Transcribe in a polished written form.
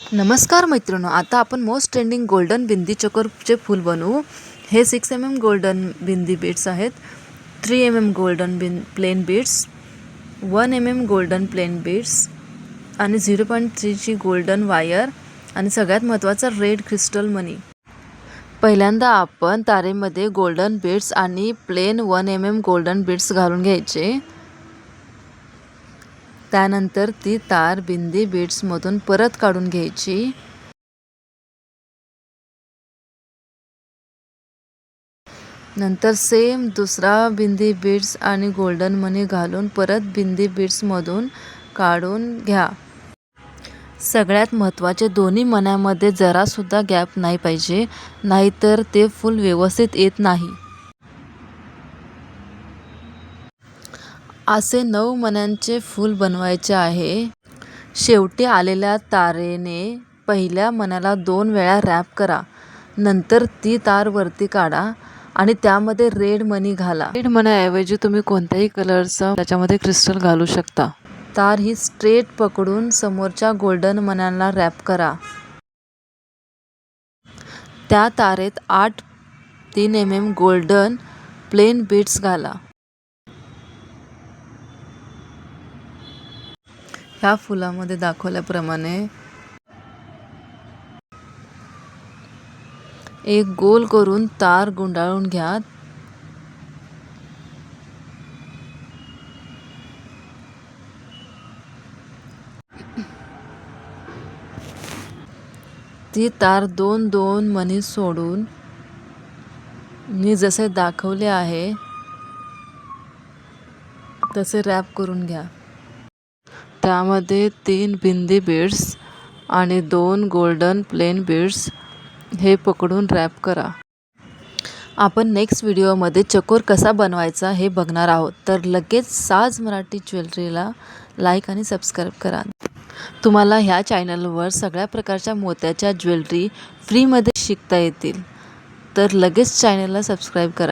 नमस्कार मैत्रिणो, आता आपण मोस्ट ट्रेंडिंग गोल्डन बिंदी चकोरचे फूल बनवू। हे 6 mm गोल्डन बिंदी बीड्स आहेत, 3 mm golden plain beads, 1 mm golden plain beads आणि 0.3 ची गोल्डन वायर आणि सगळ्यात महत्त्वाचा रेड क्रिस्टल मनी। पहिल्यांदा आपण तारेमध्ये गोल्डन बीड्स आणि प्लेन 1 mm गोल्डन बीड्स घालून घ्यायचे। त्यानंतर ती तार बिंदी बीड्स मधून परत काढून घ्यायची। नंतर सेम दुसरा बिंदी बीड्स आणि गोल्डन मनी घालून परत बिंदी बीड्स मधून काढून घ्या। सगळ्यात महत्त्वाचे, दोन्ही मण्यांमध्ये जरा सुद्धा गॅप नाही पाहिजे, नाहीतर ते फूल व्यवस्थित येत नाही। असे 9 मण्यांचे फूल बनवायचे आहे। शेवटी आलेल्या तारेने पहिल्या मण्याला 2 वेळा रॅप करा। नंतर ती तार वरती काढा आणि त्यामध्ये रेड मनी घाला। रेड मण्याऐवजी तुम्ही कोणत्याही कलरचा त्याच्यामध्ये क्रिस्टल घालू शकता। तार ही स्ट्रेट पकडून समोरच्या गोल्डन मण्याला रॅप करा। त्या तारेत 8 3 mm गोल्डन प्लेन बीड्स घाला। ह्या फुलामध्ये दाखवल्याप्रमाणे एक गोल करून तार गुंडाळून घ्या। ती तार 2-2 मणी सोडून मी जसे दाखवले आहे तसे रॅप करून घ्या। त्यामध्ये 3 बिंदी बीड्स आणि 2 गोल्डन प्लेन बीड्स हे पकडून रॅप करा। आपण नेक्स्ट व्हिडिओमध्ये चकोर कसा बनवायचा हे बघणार आहोत, तर लगेच साज मराठी ज्वेलरीला लाईक आणि सबस्क्राईब करा। तुम्हाला ह्या चॅनलवर सगळ्या प्रकारच्या मोत्याच्या ज्वेलरी फ्रीमध्ये शिकता येतील, तर लगेच चॅनलला सबस्क्राईब करा।